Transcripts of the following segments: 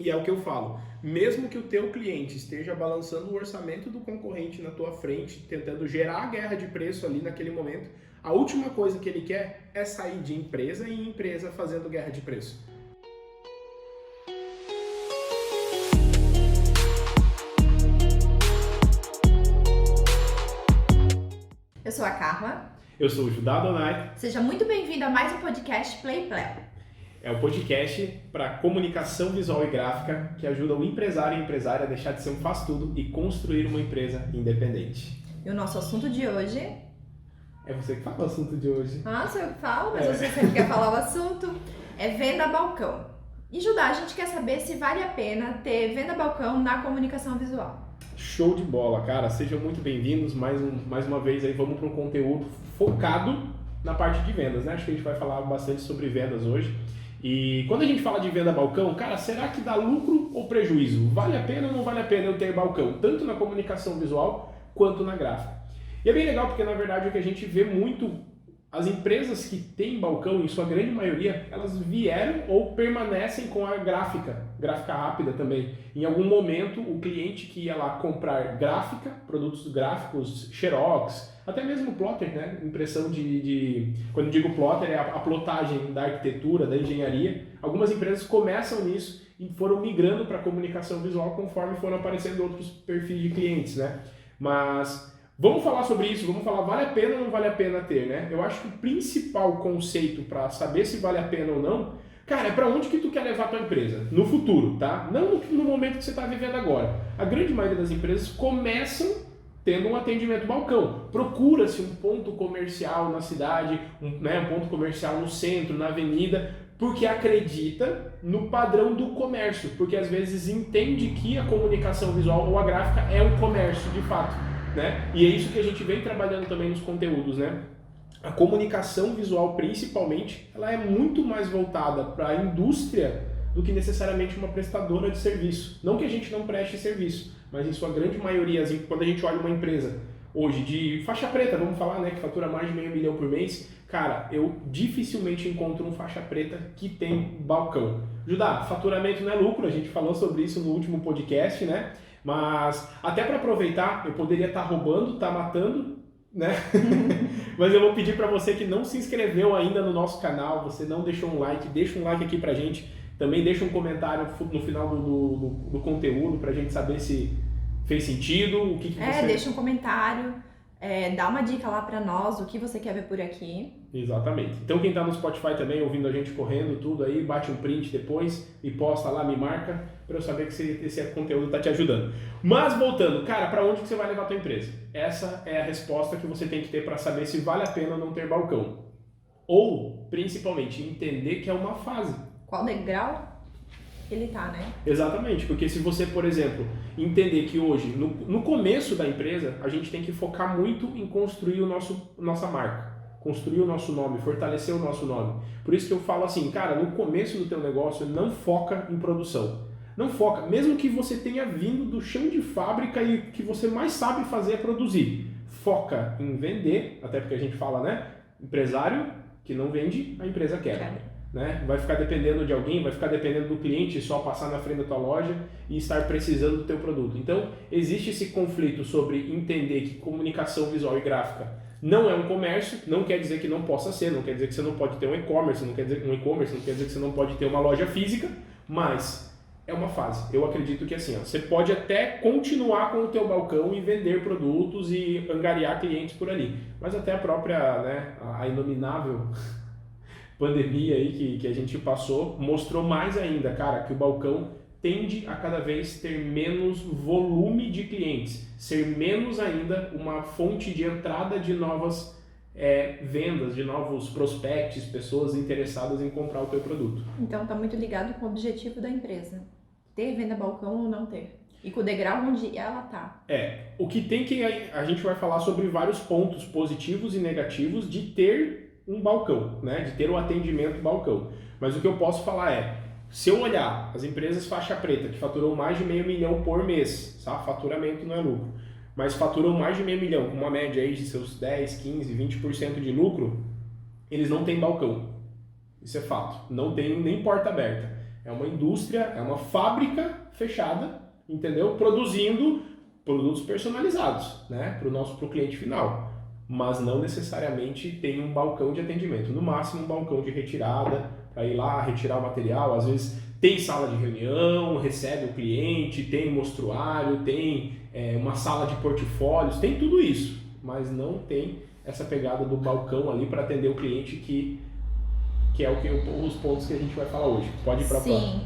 E é o que eu falo, mesmo que o teu cliente esteja balançando o orçamento do concorrente na tua frente, tentando gerar a guerra de preço ali naquele momento, a última coisa que ele quer é sair de empresa em empresa fazendo guerra de preço. Eu sou a Carla. Eu sou o Judá Donai. Seja muito bem-vindo a mais um podcast Play Play. É o podcast para comunicação visual e gráfica que ajuda o empresário e a empresária a deixar de ser um faz-tudo e construir uma empresa independente. E o nosso assunto de hoje... É você que fala o assunto de hoje. Ah, sou eu que falo, mas você sempre quer falar o assunto. É venda balcão. E Judá, a gente quer saber se vale a pena ter venda balcão na comunicação visual. Show de bola, cara. Sejam muito bem-vindos. Mais uma vez aí, vamos para um conteúdo focado na parte de vendas, né? Acho que a gente vai falar bastante sobre vendas hoje. E quando a gente fala de venda balcão, cara, será que dá lucro ou prejuízo? Vale a pena ou não vale a pena eu ter balcão? Tanto na comunicação visual quanto na gráfica. E é bem legal porque, na verdade, o que a gente vê muito, as empresas que têm balcão, em sua grande maioria, elas vieram ou permanecem com a gráfica rápida também. Em algum momento, o cliente que ia lá comprar gráfica, produtos gráficos, xerox, até mesmo plotter, né? Impressão quando eu digo plotter, é a plotagem da arquitetura, da engenharia. Algumas empresas começam nisso e foram migrando para a comunicação visual conforme foram aparecendo outros perfis de clientes, né? Mas vamos falar sobre isso, vamos falar vale a pena ou não vale a pena ter, né? Eu acho que o principal conceito para saber se vale a pena ou não, cara, é para onde que tu quer levar a tua empresa? No futuro, tá? Não no momento que você está vivendo agora. A grande maioria das empresas começam tendo um atendimento balcão. Procura-se um ponto comercial na cidade, um ponto comercial no centro, na avenida, porque acredita no padrão do comércio, porque às vezes entende que a comunicação visual ou a gráfica é um comércio de fato, né? E é isso que a gente vem trabalhando também nos conteúdos, né? A comunicação visual, principalmente, ela é muito mais voltada para a indústria do que necessariamente uma prestadora de serviço. Não que a gente não preste serviço, mas em sua grande maioria, assim, quando a gente olha uma empresa hoje de faixa preta, vamos falar, né, que fatura mais de R$500 mil por mês, cara, eu dificilmente encontro um faixa preta que tem balcão. Judá, faturamento não é lucro, a gente falou sobre isso no último podcast, né? Mas até para aproveitar, eu poderia estar roubando, estar matando, né? Mas eu vou pedir para você que não se inscreveu ainda no nosso canal, você não deixou um like, deixa um like aqui pra gente. Também deixa um comentário no final do conteúdo pra gente saber se fez sentido, o que você... Deixa um comentário, dá uma dica lá pra nós, o que você quer ver por aqui. Exatamente. Então quem tá no Spotify também, ouvindo a gente correndo, tudo aí, bate um print depois e posta lá, me marca, pra eu saber que esse conteúdo tá te ajudando. Mas voltando, cara, pra onde que você vai levar a tua empresa? Essa é a resposta que você tem que ter pra saber se vale a pena ou não ter balcão. Ou, principalmente, entender que é uma fase. Qual degrau ele tá, né? Exatamente, porque se você, por exemplo, entender que hoje, no começo da empresa, a gente tem que focar muito em construir nossa marca, construir o nosso nome, fortalecer o nosso nome. Por isso que eu falo assim, cara, no começo do teu negócio, não foca em produção. Não foca, mesmo que você tenha vindo do chão de fábrica e que você mais sabe fazer é produzir. Foca em vender, até porque a gente fala, né? Empresário que não vende, a empresa quebra. Né? Vai ficar dependendo de alguém, vai ficar dependendo do cliente só passar na frente da tua loja e estar precisando do teu produto. Então, existe esse conflito sobre entender que comunicação visual e gráfica não é um comércio, não quer dizer que não possa ser, não quer dizer que você não pode ter um e-commerce, não quer dizer que você não pode ter uma loja física, mas é uma fase. Eu acredito que assim, você pode até continuar com o teu balcão e vender produtos e angariar clientes por ali, mas até a própria, né, a inominável pandemia aí que a gente passou, mostrou mais ainda, cara, que o balcão tende a cada vez ter menos volume de clientes, ser menos ainda uma fonte de entrada de novas vendas, de novos prospects, pessoas interessadas em comprar o teu produto. Então tá muito ligado com o objetivo da empresa, ter venda balcão ou não ter. E com o degrau onde ela tá. O que tem que... A gente vai falar sobre vários pontos positivos e negativos de ter um balcão, né? De ter o atendimento balcão. Mas o que eu posso falar é, se eu olhar as empresas faixa preta que faturam mais de R$500 mil por mês, tá? Faturamento não é lucro, mas faturam mais de R$500 mil, com uma média aí de seus 10, 15, 20% de lucro, eles não têm balcão. Isso é fato. Não tem nem porta aberta. É uma indústria, é uma fábrica fechada, entendeu? Produzindo produtos personalizados, né? Pro cliente final. Mas não necessariamente tem um balcão de atendimento. No máximo um balcão de retirada, para ir lá retirar o material. Às vezes tem sala de reunião, recebe o cliente, tem mostruário, tem uma sala de portfólios, tem tudo isso. Mas não tem essa pegada do balcão ali para atender o cliente que é os pontos que a gente vai falar hoje. Pode ir para a próxima. Sim,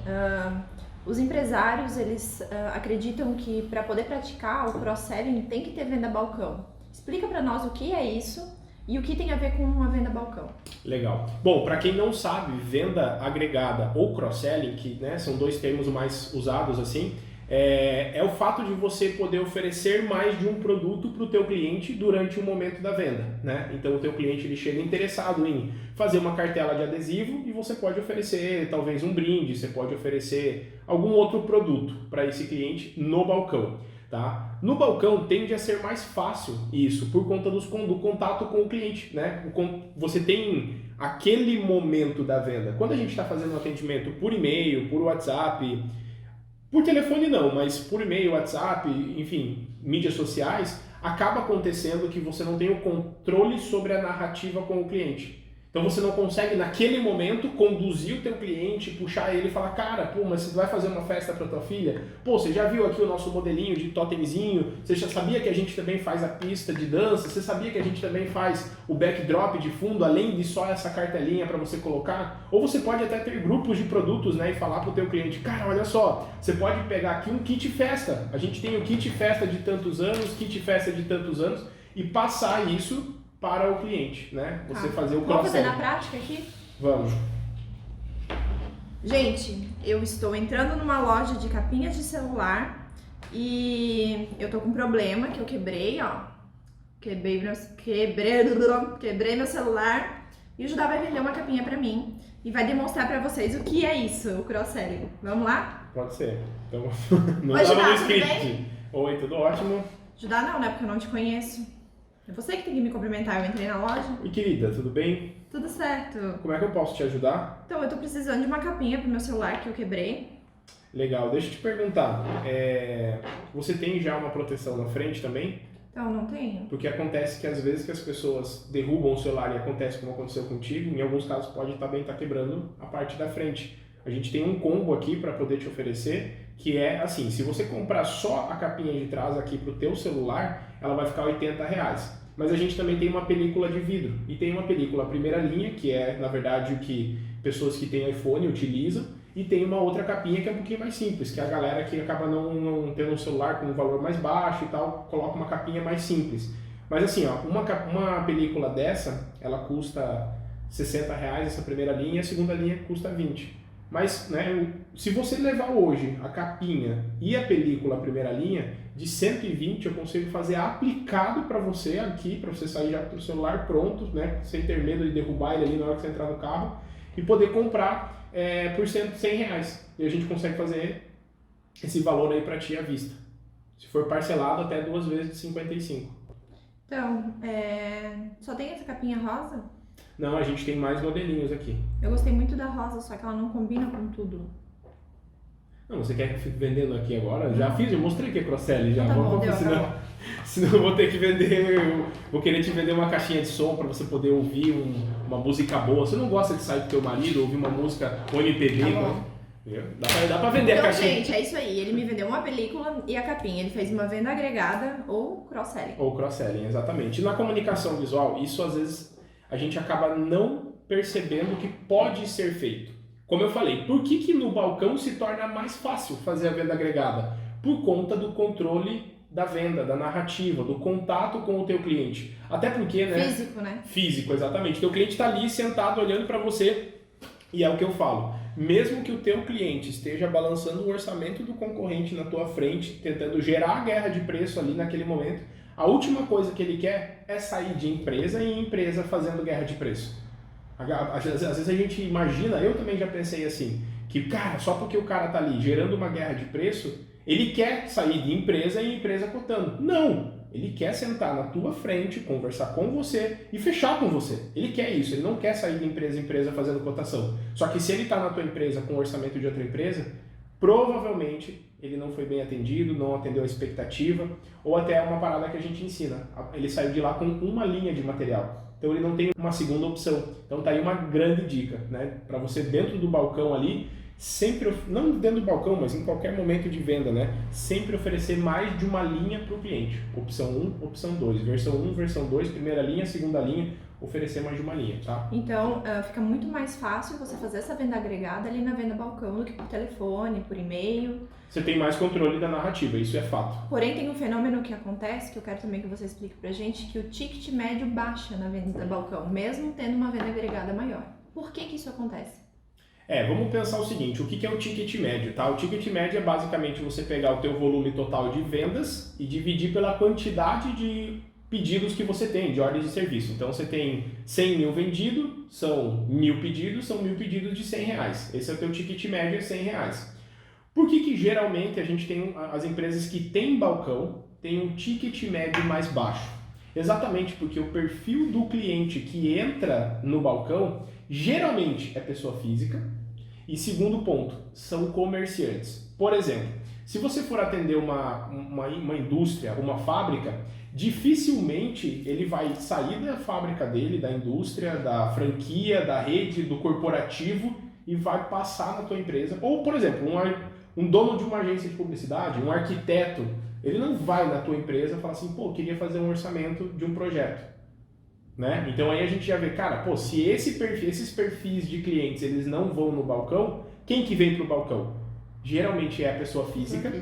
os empresários, eles acreditam que para poder praticar o cross-selling tem que ter venda balcão. Explica para nós o que é isso e o que tem a ver com uma venda balcão. Legal. Bom, para quem não sabe, venda agregada ou cross-selling, que né, são dois termos mais usados assim, é o fato de você poder oferecer mais de um produto para o teu cliente durante o momento da venda, né? Então o teu cliente ele chega interessado em fazer uma cartela de adesivo e você pode oferecer talvez um brinde, você pode oferecer algum outro produto para esse cliente no balcão, tá? No balcão tende a ser mais fácil isso por conta do contato com o cliente, né? Você tem aquele momento da venda. Quando a gente está fazendo um atendimento por e-mail, por WhatsApp, por telefone não, mas por e-mail, WhatsApp, enfim, mídias sociais, acaba acontecendo que você não tem o controle sobre a narrativa com o cliente. Então você não consegue naquele momento conduzir o teu cliente, puxar ele e falar, cara, pô, mas você vai fazer uma festa para tua filha? Pô, você já viu aqui o nosso modelinho de totemzinho? Você já sabia que a gente também faz a pista de dança? Você sabia que a gente também faz o backdrop de fundo, além de só essa cartelinha para você colocar? Ou você pode até ter grupos de produtos, né, e falar para o teu cliente, cara, olha só, você pode pegar aqui um kit festa. A gente tem o kit festa de tantos anos, kit festa de tantos anos, e passar isso para o cliente, né? Você fazer o cross-selling. Vamos fazer na prática aqui? Vamos. Gente, eu estou entrando numa loja de capinhas de celular e eu tô com um problema que eu quebrei, ó. Quebrei meu celular e o Judá vai vender uma capinha pra mim e vai demonstrar pra vocês o que é isso, o cross-selling. Vamos lá? Pode ser. Então, não Oi, estava Judá, no tudo script. bem? Oi, tudo ótimo? Judá não, né? Porque eu não te conheço. É você que tem que me cumprimentar, eu entrei na loja. E querida, tudo bem? Tudo certo. Como é que eu posso te ajudar? Então, eu tô precisando de uma capinha pro meu celular que eu quebrei. Legal, deixa eu te perguntar. Você tem já uma proteção na frente também? Então, não tenho. Porque acontece que às vezes que as pessoas derrubam o celular e acontece como aconteceu contigo, em alguns casos pode também estar quebrando a parte da frente. A gente tem um combo aqui para poder te oferecer, que é assim, se você comprar só a capinha de trás aqui pro teu celular, ela vai ficar R$80. Mas a gente também tem uma película de vidro e tem uma película primeira linha, que é na verdade o que pessoas que têm iPhone utilizam, e tem uma outra capinha que é um pouquinho mais simples, que é a galera que acaba não tendo um celular com um valor mais baixo e tal, coloca uma capinha mais simples. Mas assim, ó, uma película dessa, ela custa R$60, essa primeira linha, e a segunda linha custa 20. Mas, né, se você levar hoje a capinha e a película, a primeira linha, de 120 eu consigo fazer aplicado para você aqui, para você sair já com o celular pronto, né, sem ter medo de derrubar ele ali na hora que você entrar no carro, e poder comprar por R$100. E a gente consegue fazer esse valor aí para ti à vista. Se for parcelado, até 2 vezes de 55. Então, só tem essa capinha rosa? Não, a gente tem mais modelinhos aqui. Eu gostei muito da rosa, só que ela não combina com tudo. Não, você quer que eu fique vendendo aqui agora? Já fiz, eu mostrei que é cross-selling já. Tá bom, deu, Senão eu vou ter que vender, vou querer te vender uma caixinha de som para você poder ouvir uma música boa. Você não gosta de sair com teu marido, ouvir uma música MPB? Tá bom. Dá pra vender Então, a caixinha. gente, é isso aí. Ele me vendeu uma película e a capinha. Ele fez uma venda agregada ou cross-selling. Ou cross-selling, exatamente. E na comunicação visual, isso às vezes a gente acaba não percebendo que pode ser feito. Como eu falei, por que no balcão se torna mais fácil fazer a venda agregada? Por conta do controle da venda, da narrativa, do contato com o teu cliente. Até porque, né? Físico, né? Físico, exatamente. Teu cliente está ali sentado olhando para você e é o que eu falo. Mesmo que o teu cliente esteja balançando o orçamento do concorrente na tua frente, tentando gerar a guerra de preço ali naquele momento, a última coisa que ele quer é sair de empresa em empresa fazendo guerra de preço. Às vezes a gente imagina, eu também já pensei assim, Que, cara, só porque o cara tá ali gerando uma guerra de preço, ele quer sair de empresa em empresa cotando. Não! Ele quer sentar na tua frente, conversar com você e fechar com você. Ele quer isso, ele não quer sair de empresa em empresa fazendo cotação. Só que se ele está na tua empresa com o orçamento de outra empresa, provavelmente ele não foi bem atendido, não atendeu a expectativa, ou até uma parada que a gente ensina. Ele saiu de lá com uma linha de material. Então ele não tem uma segunda opção. Então tá aí uma grande dica, né? Para você dentro do balcão ali, sempre, não dentro do balcão, mas em qualquer momento de venda, né? Sempre oferecer mais de uma linha para o cliente. Opção 1, opção 2. Versão 1, versão 2, primeira linha, segunda linha, oferecer mais de uma linha, tá? Então, fica muito mais fácil você fazer essa venda agregada ali na venda balcão do que por telefone, por e-mail. Você tem mais controle da narrativa, isso é fato. Porém, tem um fenômeno que acontece, que eu quero também que você explique pra gente, que o ticket médio baixa na venda balcão, mesmo tendo uma venda agregada maior. Por que isso acontece? Vamos pensar o seguinte, o que é o ticket médio, tá? O ticket médio é basicamente você pegar o teu volume total de vendas e dividir pela quantidade de pedidos que você tem, de ordens de serviço. Então você tem 100 mil vendidos, são 1.000 pedidos, são 1.000 pedidos de R$100. Esse é o teu ticket médio, é R$100. Por que geralmente a gente tem, as empresas que têm balcão, têm um ticket médio mais baixo? Exatamente porque o perfil do cliente que entra no balcão geralmente é pessoa física e, segundo ponto, são comerciantes. Por exemplo, se você for atender uma indústria, uma fábrica, dificilmente ele vai sair da fábrica dele, da indústria, da franquia, da rede, do corporativo e vai passar na tua empresa. Ou, por exemplo, um dono de uma agência de publicidade, um arquiteto, ele não vai na tua empresa e fala assim, pô, queria fazer um orçamento de um projeto. Né? Então aí a gente já vê, cara, pô, se esses perfis de clientes eles não vão no balcão, quem que vem pro balcão? Geralmente é a pessoa física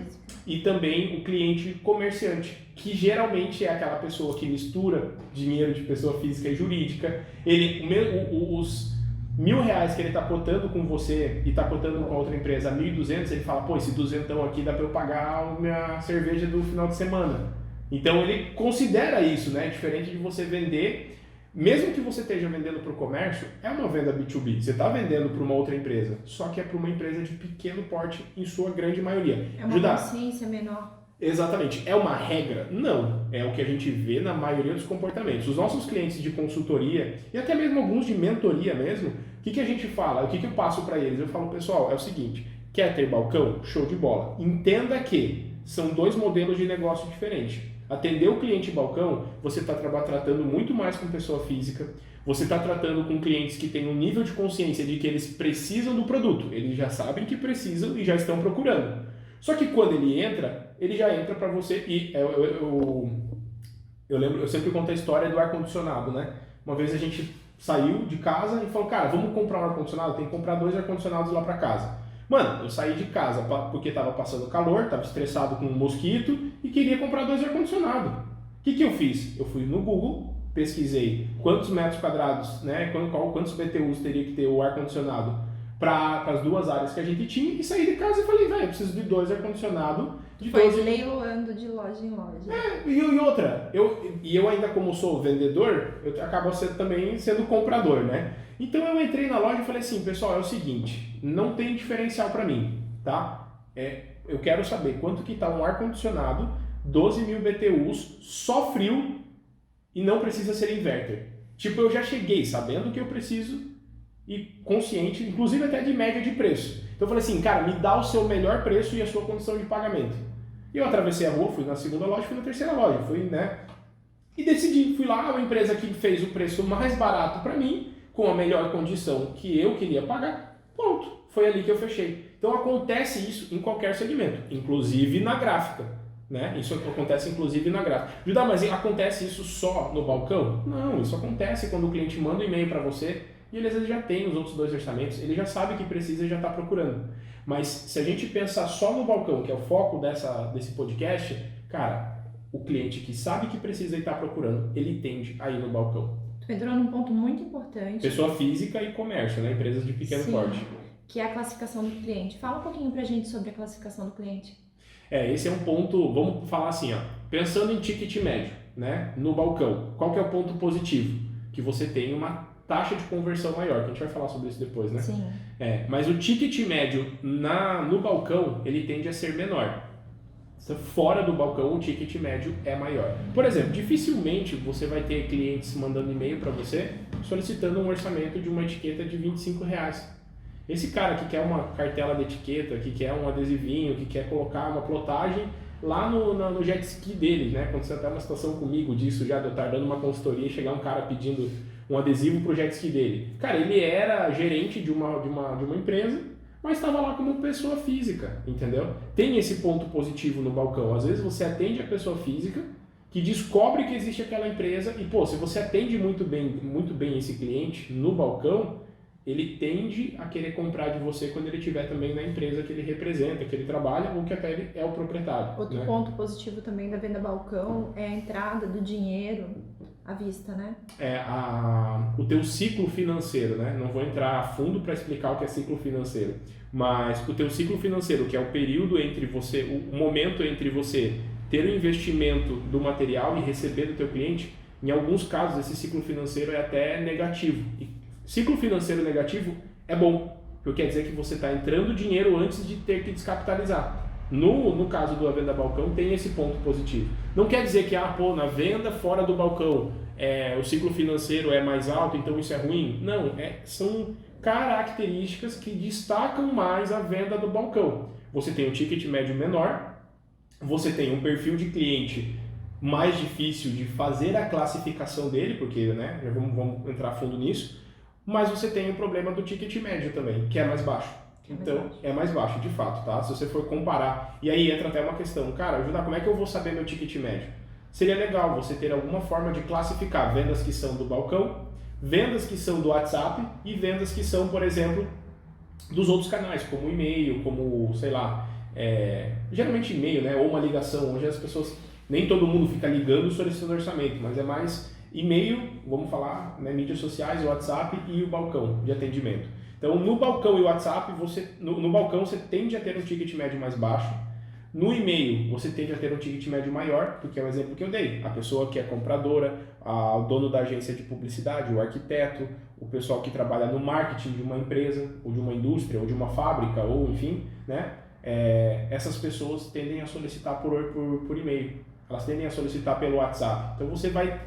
e também o cliente comerciante, que geralmente é aquela pessoa que mistura dinheiro de pessoa física e jurídica. Os R$1.000 que ele está cotando com você e está cotando com a outra empresa 1.200, ele fala, pô, esse 200 aqui dá para eu pagar a minha cerveja do final de semana. Então ele considera isso, né? Diferente de você vender, mesmo que você esteja vendendo para o comércio, é uma venda B2B. Você está vendendo para uma outra empresa, só que é para uma empresa de pequeno porte em sua grande maioria. É uma consciência menor. Exatamente. É uma regra? Não. É o que a gente vê na maioria dos comportamentos. Os nossos clientes de consultoria e até mesmo alguns de mentoria mesmo, o que a gente fala? O que eu passo para eles? Eu falo, pessoal, é o seguinte, quer ter balcão? Show de bola. Entenda que são dois modelos de negócio diferentes. Atender o cliente balcão, você está tratando muito mais com pessoa física, você está tratando com clientes que têm um nível de consciência de que eles precisam do produto, eles já sabem que precisam e já estão procurando. Só que quando ele já entra para você e eu sempre conto a história do ar-condicionado, né? Uma vez a gente saiu de casa e falou, cara, vamos comprar um ar-condicionado? Tem que comprar 2 ar-condicionados lá para casa. Mano, eu saí de casa porque estava passando calor, estava estressado com um mosquito e queria comprar 2 ar-condicionados. O que eu fiz? Eu fui no Google, pesquisei quantos metros quadrados, né, quantos BTUs teria que ter o ar-condicionado para as 2 áreas que a gente tinha e saí de casa e falei, velho, eu preciso de 2 ar-condicionados. Foi leiloando de loja em loja. E outra, eu ainda como sou vendedor, eu acabo também sendo comprador, né? Então eu entrei na loja e falei assim, pessoal, é o seguinte, não tem diferencial para mim, tá? Eu quero saber quanto que tá um ar-condicionado, 12.000 BTUs, só frio e não precisa ser inverter. Tipo, eu já cheguei sabendo que eu preciso e consciente, inclusive até de média de preço. Então eu falei assim, cara, me dá o seu melhor preço e a sua condição de pagamento. E eu atravessei a rua, fui na segunda loja, fui na terceira loja, e decidi, fui lá, a empresa que fez o preço mais barato para mim, com a melhor condição que eu queria pagar, pronto, foi ali que eu fechei. Então acontece isso em qualquer segmento, inclusive na gráfica, né? Isso acontece inclusive na gráfica. Judá, mas acontece isso só no balcão? Não, isso acontece quando o cliente manda um e-mail para você e ele às vezes já tem os outros 2 orçamentos, ele já sabe o que precisa e já está procurando. Mas se a gente pensar só no balcão, que é o foco desse podcast, cara, o cliente que sabe que precisa e está procurando, ele tende a ir no balcão. Tu entrou num ponto muito importante. Pessoa física e comércio, né? Empresas de pequeno porte. Que é a classificação do cliente. Fala um pouquinho pra gente sobre a classificação do cliente. Esse é um ponto, vamos falar assim, ó, pensando em ticket médio, né? No balcão, qual que é o ponto positivo? Que você tem uma taxa de conversão maior, que a gente vai falar sobre isso depois, né? Sim. Mas o ticket médio no balcão, ele tende a ser menor. Fora do balcão, o ticket médio é maior. Por exemplo, dificilmente você vai ter clientes mandando e-mail para você solicitando um orçamento de uma etiqueta de R$25. Esse cara que quer uma cartela de etiqueta, que quer um adesivinho, que quer colocar uma plotagem lá no jet ski dele, né? Aconteceu até uma situação comigo disso já, de eu estar dando uma consultoria e chegar um cara pedindo um adesivo pro jet ski dele. Cara, ele era gerente de uma empresa, mas estava lá como pessoa física, entendeu? Tem esse ponto positivo no balcão. Às vezes você atende a pessoa física que descobre que existe aquela empresa e, pô, se você atende muito bem esse cliente no balcão, ele tende a querer comprar de você quando ele estiver também na empresa que ele representa, que ele trabalha ou que até ele é o proprietário. Outro ponto positivo também da venda balcão é a entrada do dinheiro à vista, né? O teu ciclo financeiro, né? Não vou entrar a fundo para explicar o que é ciclo financeiro, mas o teu ciclo financeiro, que é o período entre você, o momento entre você ter o investimento do material e receber do teu cliente, em alguns casos esse ciclo financeiro é até negativo. Ciclo financeiro negativo é bom, porque quer dizer que você está entrando dinheiro antes de ter que descapitalizar. No caso da venda balcão tem esse ponto positivo. Não quer dizer que na venda fora do balcão o ciclo financeiro é mais alto, então isso é ruim. Não, são características que destacam mais a venda do balcão. Você tem um ticket médio menor, você tem um perfil de cliente mais difícil de fazer a classificação dele, porque já vamos entrar a fundo nisso. Mas você tem o problema do ticket médio também, que é mais baixo. Então, é mais baixo, de fato, tá? Se você for comparar, e aí entra até uma questão, cara, Judá, como é que eu vou saber meu ticket médio? Seria legal você ter alguma forma de classificar vendas que são do balcão, vendas que são do WhatsApp e vendas que são, por exemplo, dos outros canais, como e-mail, como, sei lá, geralmente e-mail, né? Ou uma ligação, onde as pessoas, nem todo mundo fica ligando solicitando orçamento, mas é mais e-mail, vamos falar, né, mídias sociais, o WhatsApp e o balcão de atendimento. Então, no balcão e o WhatsApp, no balcão você tende a ter um ticket médio mais baixo. No e-mail, você tende a ter um ticket médio maior, porque é o exemplo que eu dei. A pessoa que é compradora, o dono da agência de publicidade, o arquiteto, o pessoal que trabalha no marketing de uma empresa, ou de uma indústria, ou de uma fábrica, ou enfim, né? Essas pessoas tendem a solicitar por e-mail. Elas tendem a solicitar pelo WhatsApp. Então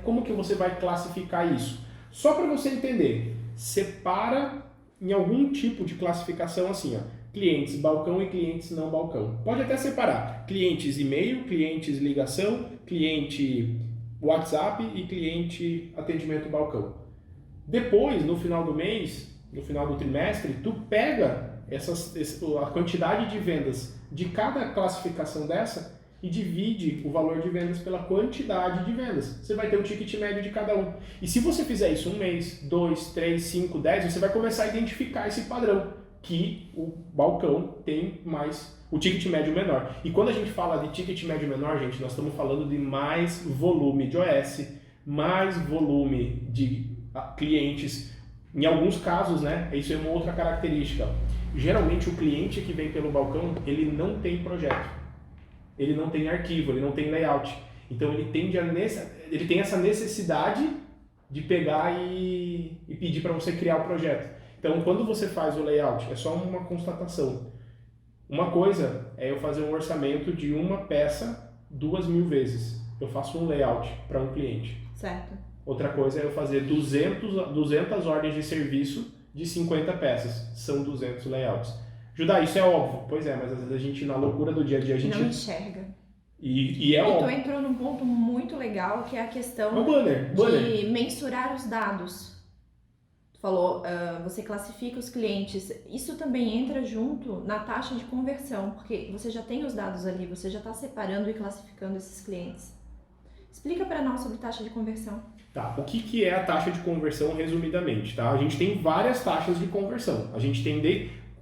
como que você vai classificar isso? Só para você entender, separa em algum tipo de classificação assim, clientes balcão e clientes não balcão. Pode até separar, clientes e-mail, clientes ligação, cliente WhatsApp e cliente atendimento balcão. Depois, no final do mês, no final do trimestre, tu pega a quantidade de vendas de cada classificação dessa e divide o valor de vendas pela quantidade de vendas. Você vai ter o ticket médio de cada um. E se você fizer isso 1 mês, 2, 3, 5, 10, você vai começar a identificar esse padrão, que o balcão tem mais, o ticket médio menor. E quando a gente fala de ticket médio menor, gente, nós estamos falando de mais volume de OS, mais volume de clientes. Em alguns casos, né, isso é uma outra característica. Geralmente o cliente que vem pelo balcão, ele não tem projeto. Ele não tem arquivo, ele não tem layout. Então ele tem essa necessidade de pegar e pedir para você criar o projeto. Então quando você faz o layout, é só uma constatação. Uma coisa é eu fazer um orçamento de uma peça 2.000 vezes. Eu faço um layout para um cliente. Certo. Outra coisa é eu fazer 200 ordens de serviço de 50 peças. São 200 layouts. Judá, isso é óbvio. Pois é, mas às vezes a gente, na loucura do dia a dia, a gente não enxerga. E óbvio. Tu entrou num ponto muito legal, que é a questão banner. de mensurar os dados. Tu falou, você classifica os clientes. Isso também entra junto na taxa de conversão, porque você já tem os dados ali, você já está separando e classificando esses clientes. Explica para nós sobre taxa de conversão. Tá, o que é a taxa de conversão resumidamente, tá? A gente tem várias taxas de conversão. A gente tem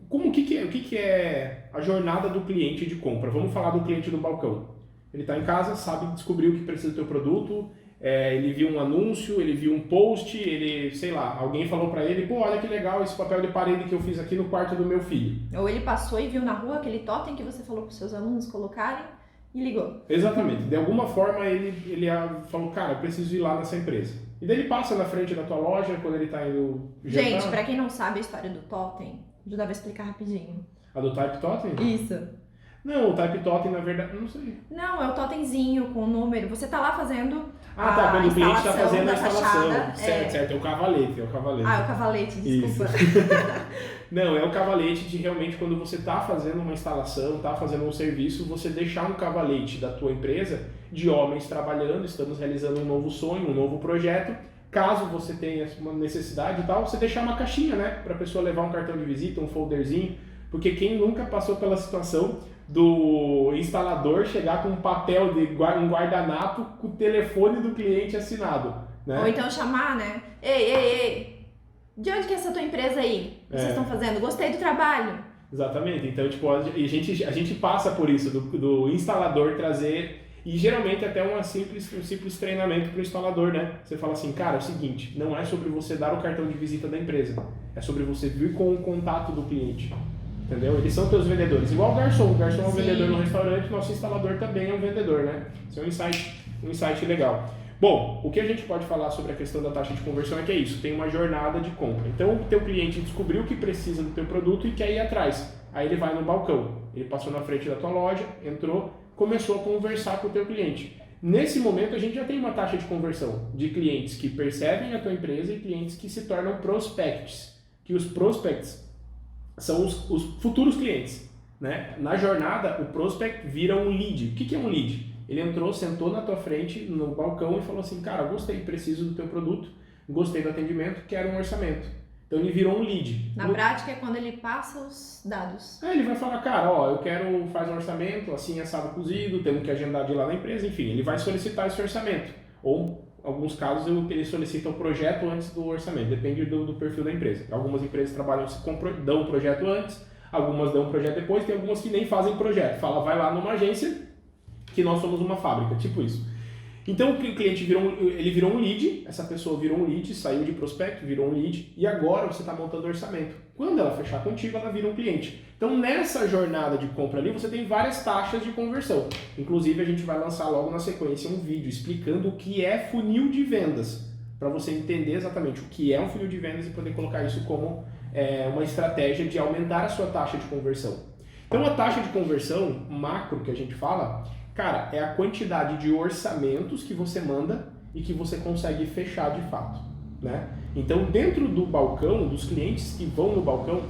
o que é a jornada do cliente de compra? Vamos falar do cliente do balcão. Ele está em casa, sabe, descobriu que precisa do teu produto, ele viu um anúncio, ele viu um post, sei lá, alguém falou para ele, pô, olha que legal esse papel de parede que eu fiz aqui no quarto do meu filho. Ou ele passou e viu na rua aquele totem que você falou para os seus alunos colocarem e ligou. Exatamente. De alguma forma ele falou, cara, eu preciso ir lá nessa empresa. E daí ele passa na frente da tua loja quando ele tá indo jantar. Gente, pra quem não sabe a história do totem, ajudava a explicar rapidinho. A do Type Totem? Isso. Não, o Type Totem, na verdade, não sei. Não, é o totemzinho com o número. Você tá lá fazendo Tá, quando o cliente está fazendo a instalação. Fachada, Certo, é o cavalete, é o cavalete, desculpa. Não, é o cavalete de realmente quando você está fazendo uma instalação, está fazendo um serviço, você deixar um cavalete da tua empresa de homens trabalhando, estamos realizando um novo sonho, um novo projeto. Caso você tenha uma necessidade e tal, você deixar uma caixinha, né? Para a pessoa levar um cartão de visita, um folderzinho. Porque quem nunca passou pela situação do instalador chegar com um papel de um guardanapo com o telefone do cliente assinado, né? Ou então chamar, né? Ei, de onde que é essa tua empresa aí? Vocês estão fazendo? Gostei do trabalho. Exatamente, então tipo, a gente passa por isso, do instalador trazer, e geralmente até um simples treinamento para o instalador, né? Você fala assim, cara, é o seguinte, não é sobre você dar o cartão de visita da empresa, é sobre você vir com o contato do cliente. Entendeu? Eles são teus vendedores. Igual o garçom é um vendedor no restaurante, nosso instalador também é um vendedor, né? Isso é um insight legal. Bom, o que a gente pode falar sobre a questão da taxa de conversão é que é isso, tem uma jornada de compra. Então, o teu cliente descobriu o que precisa do teu produto e quer ir atrás. Aí ele vai no balcão, ele passou na frente da tua loja, entrou, começou a conversar com o teu cliente. Nesse momento, a gente já tem uma taxa de conversão de clientes que percebem a tua empresa e clientes que se tornam prospects. Que os prospects são os futuros clientes, né? Na jornada, o prospect vira um lead. O que é um lead? Ele entrou, sentou na tua frente, no balcão e falou assim, cara, gostei, preciso do teu produto, gostei do atendimento, quero um orçamento. Então ele virou um lead. Na prática é quando ele passa os dados. Ele vai falar, cara, eu quero fazer um orçamento, assim, assado cozido, temos que agendar de ir lá na empresa, enfim, ele vai solicitar esse orçamento. Ou alguns casos ele solicita o projeto antes do orçamento, depende do perfil da empresa. Algumas empresas trabalham, dão o projeto antes, algumas dão o projeto depois, tem algumas que nem fazem projeto. Fala, vai lá numa agência que nós somos uma fábrica, tipo isso. Então o cliente virou um lead, essa pessoa virou um lead, saiu de prospecto, virou um lead, e agora você está montando orçamento. Quando ela fechar contigo, ela vira um cliente. Então nessa jornada de compra ali, você tem várias taxas de conversão. Inclusive a gente vai lançar logo na sequência um vídeo explicando o que é funil de vendas, para você entender exatamente o que é um funil de vendas e poder colocar isso como uma estratégia de aumentar a sua taxa de conversão. Então a taxa de conversão macro que a gente fala, cara, é a quantidade de orçamentos que você manda e que você consegue fechar de fato, né? Então, dentro do balcão, dos clientes que vão no balcão,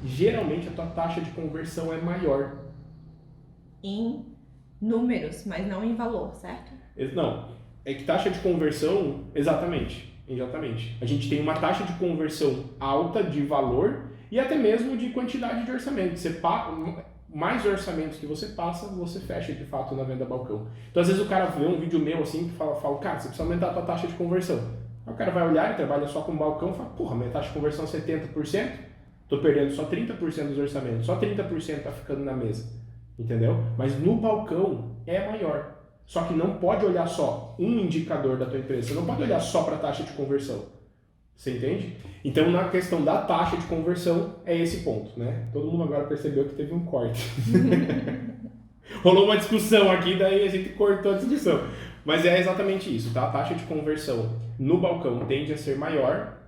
geralmente a tua taxa de conversão é maior. Em números, mas não em valor, certo? Não, é que taxa de conversão, exatamente. A gente tem uma taxa de conversão alta de valor e até mesmo de quantidade de orçamento. Mais orçamentos que você passa, você fecha de fato na venda balcão. Então, às vezes o cara vê um vídeo meu assim que fala, cara, você precisa aumentar a tua taxa de conversão. Aí o cara vai olhar e trabalha só com balcão e fala, porra, minha taxa de conversão é 70%, tô perdendo só 30% dos orçamentos, só 30% tá ficando na mesa, entendeu? Mas no balcão é maior. Só que não pode olhar só um indicador da tua empresa, você não pode olhar só para a taxa de conversão. Você entende? Então, na questão da taxa de conversão, é esse ponto, né? Todo mundo agora percebeu que teve um corte. Rolou uma discussão aqui, daí a gente cortou a discussão. Mas é exatamente isso, tá? A taxa de conversão no balcão tende a ser maior.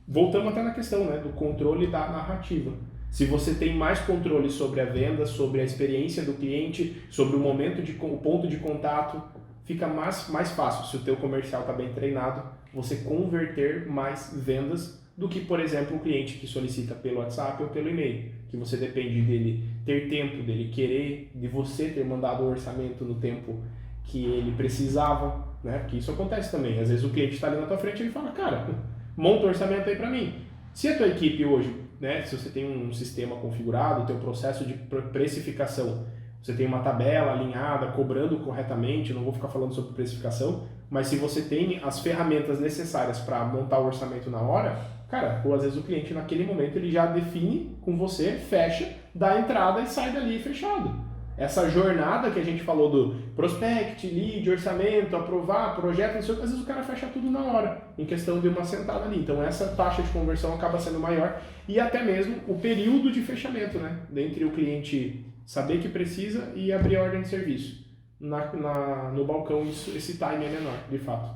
Voltamos até na questão, né, do controle da narrativa. Se você tem mais controle sobre a venda, sobre a experiência do cliente, sobre o ponto de contato, fica mais fácil, se o teu comercial está bem treinado, você converter mais vendas do que, por exemplo, um cliente que solicita pelo WhatsApp ou pelo e-mail, que você depende dele ter tempo, dele querer, de você ter mandado o orçamento no tempo que ele precisava, né? Porque isso acontece também. Às vezes o cliente está ali na tua frente e ele fala, cara, monta o orçamento aí para mim. Se a tua equipe hoje, né, se você tem um sistema configurado, o teu processo de precificação, você tem uma tabela alinhada, cobrando corretamente, não vou ficar falando sobre precificação, mas se você tem as ferramentas necessárias para montar o orçamento na hora, cara, ou às vezes o cliente naquele momento ele já define com você, fecha, dá a entrada e sai dali fechado. Essa jornada que a gente falou do prospect, lead, orçamento, aprovar, projeto, às vezes o cara fecha tudo na hora, em questão de uma sentada ali. Então essa taxa de conversão acaba sendo maior e até mesmo o período de fechamento, né? Entre o cliente saber que precisa e abrir a ordem de serviço. No balcão esse time é menor, de fato.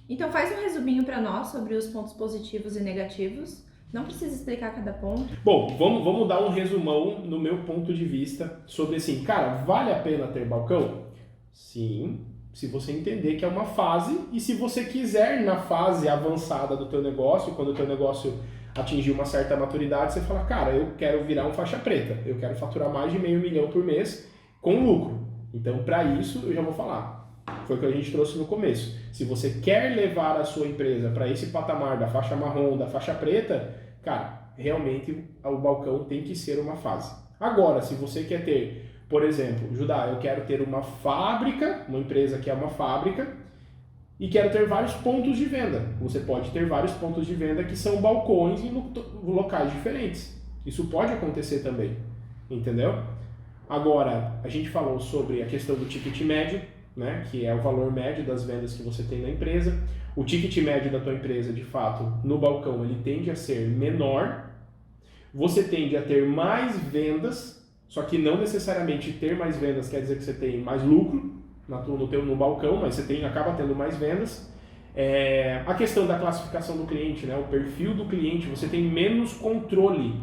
Então faz um resuminho para nós sobre os pontos positivos e negativos. Não precisa explicar cada ponto. Bom, vamos dar um resumão no meu ponto de vista sobre assim, cara, vale a pena ter balcão? Sim, se você entender que é uma fase e se você quiser na fase avançada do teu negócio, quando o teu negócio atingir uma certa maturidade, você fala, cara, eu quero virar um faixa preta, eu quero faturar mais de $500 mil por mês com lucro. Então, para isso, eu já vou falar. Foi o que a gente trouxe no começo. Se você quer levar a sua empresa para esse patamar da faixa marrom, da faixa preta, cara, realmente o balcão tem que ser uma fase. Agora, se você quer ter, por exemplo, Judá, eu quero ter uma fábrica, uma empresa que é uma fábrica, e quero ter vários pontos de venda. Você pode ter vários pontos de venda que são balcões em locais diferentes. Isso pode acontecer também, entendeu? Agora, a gente falou sobre a questão do ticket médio, né, que é o valor médio das vendas que você tem na empresa. O ticket médio da tua empresa, de fato, no balcão, ele tende a ser menor. Você tende a ter mais vendas, só que não necessariamente ter mais vendas quer dizer que você tem mais lucro no balcão, mas você acaba tendo mais vendas. A questão da classificação do cliente, né, o perfil do cliente, você tem menos controle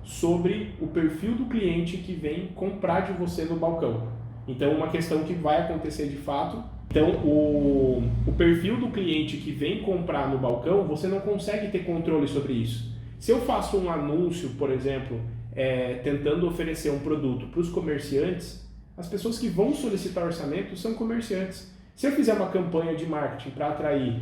sobre o perfil do cliente que vem comprar de você no balcão. Então, uma questão que vai acontecer de fato. Então, o perfil do cliente que vem comprar no balcão, você não consegue ter controle sobre isso. Se eu faço um anúncio, por exemplo, tentando oferecer um produto para os comerciantes, as pessoas que vão solicitar orçamento são comerciantes. Se eu fizer uma campanha de marketing para atrair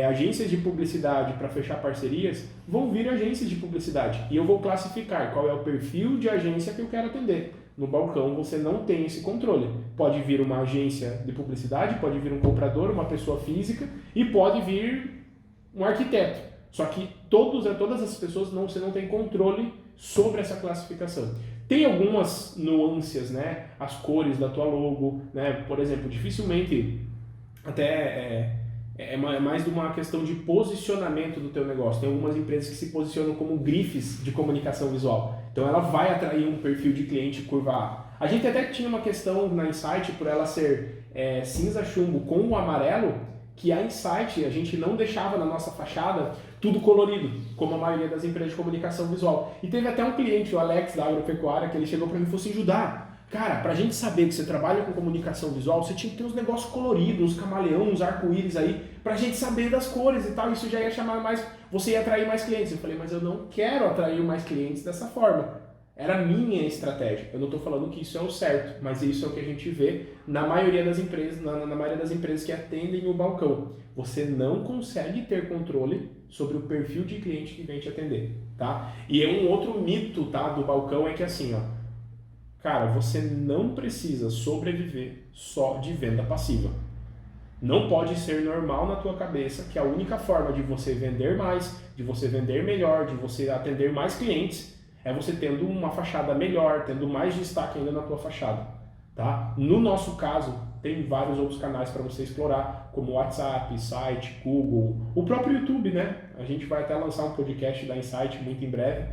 agências de publicidade para fechar parcerias, vão vir agências de publicidade e eu vou classificar qual é o perfil de agência que eu quero atender. No balcão você não tem esse controle. Pode vir uma agência de publicidade, pode vir um comprador, uma pessoa física e pode vir um arquiteto. Só que todas as pessoas você não tem controle sobre essa classificação. Tem algumas nuances, né? As cores da tua logo, né? Por exemplo, dificilmente até é mais de uma questão de posicionamento do teu negócio. Tem algumas empresas que se posicionam como grifes de comunicação visual. Então ela vai atrair um perfil de cliente curva A. A gente até tinha uma questão na Insight por ela ser cinza chumbo com o amarelo, que a Insight a gente não deixava na nossa fachada tudo colorido, como a maioria das empresas de comunicação visual. E teve até um cliente, o Alex da Agropecuária, que ele chegou para mim e falou assim, Judá, cara, pra gente saber que você trabalha com comunicação visual, você tinha que ter uns negócios coloridos, uns camaleões, uns arco-íris aí, pra gente saber das cores e tal, isso já ia chamar mais, você ia atrair mais clientes. Eu falei, mas eu não quero atrair mais clientes dessa forma. Era a minha estratégia. Eu não estou falando que isso é o certo, mas isso é o que a gente vê na maioria das empresas, na maioria das empresas que atendem o balcão. Você não consegue ter controle sobre o perfil de cliente que vem te atender, tá? E um outro mito, tá, do balcão é que assim, ó, cara, você não precisa sobreviver só de venda passiva. Não pode ser normal na tua cabeça que a única forma de você vender mais, de você vender melhor, de você atender mais clientes, é você tendo uma fachada melhor, tendo mais destaque ainda na tua fachada, tá? No nosso caso, tem vários outros canais para você explorar, como WhatsApp, site, Google, o próprio YouTube, né? A gente vai até lançar um podcast da Insight muito em breve,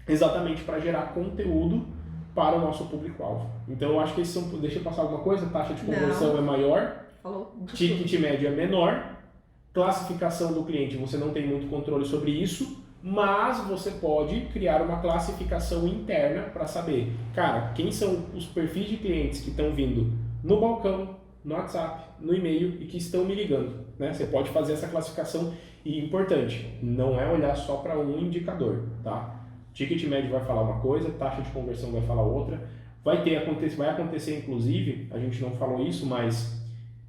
exatamente para gerar conteúdo para o nosso público-alvo. Então eu acho que esses são... Deixa eu passar alguma coisa? Taxa de conversão é maior, ticket médio é menor, classificação do cliente, você não tem muito controle sobre isso, mas você pode criar uma classificação interna para saber, cara, quem são os perfis de clientes que estão vindo no balcão, no WhatsApp, no e-mail e que estão me ligando, né? Você pode fazer essa classificação e, importante, não é olhar só para um indicador, tá? Ticket médio vai falar uma coisa, taxa de conversão vai falar outra, vai acontecer inclusive, a gente não falou isso, mas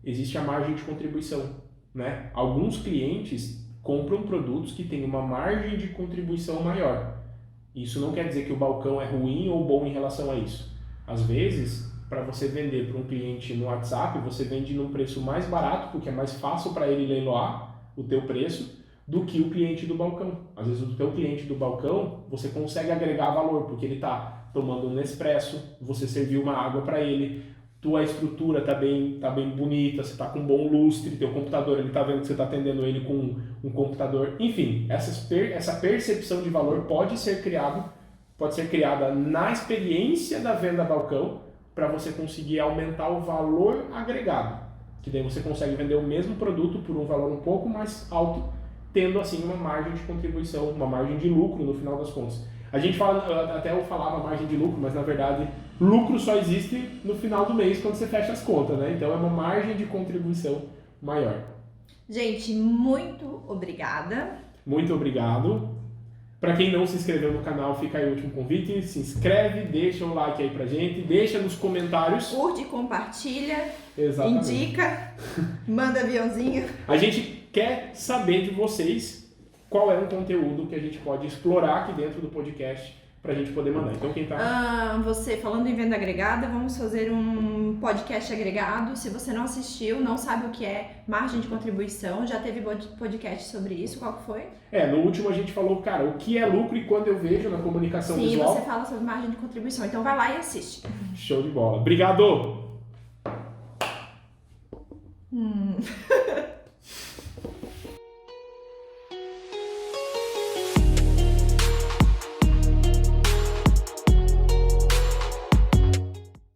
existe a margem de contribuição, né? Alguns clientes compram produtos que têm uma margem de contribuição maior. Isso não quer dizer que o balcão é ruim ou bom em relação a isso. Às vezes, para você vender para um cliente no WhatsApp, você vende num preço mais barato, porque é mais fácil para ele leiloar o teu preço, do que o cliente do balcão. Às vezes o teu cliente do balcão, você consegue agregar valor, porque ele está tomando um Nespresso, você serviu uma água para ele, tua estrutura tá bem bonita, você está com um bom lustre, teu computador, ele está vendo que você está atendendo ele com um computador. Enfim, essa percepção de valor pode ser criada na experiência da venda balcão para você conseguir aumentar o valor agregado. que daí você consegue vender o mesmo produto por um valor um pouco mais alto, tendo assim uma margem de contribuição, uma margem de lucro no final das contas. A gente fala, até eu falava margem de lucro, mas na verdade lucro só existe no final do mês quando você fecha as contas, né? Então é uma margem de contribuição maior. Gente, muito obrigada. Muito obrigado. Para quem não se inscreveu no canal, fica aí o último convite. Se inscreve, deixa o like aí pra gente, deixa nos comentários. Curte, compartilha, Exatamente. indica, manda aviãozinho. A gente quer saber de vocês qual é um conteúdo que a gente pode explorar aqui dentro do podcast pra gente poder mandar. Então quem tá... Você, falando em venda agregada, vamos fazer um podcast agregado. Se você não assistiu, não sabe o que é margem de contribuição, já teve podcast sobre isso, qual que foi? No último a gente falou, cara, o que é lucro e quando eu vejo na comunicação visual. Sim, você fala sobre margem de contribuição, então vai lá e assiste. Show de bola. Obrigado!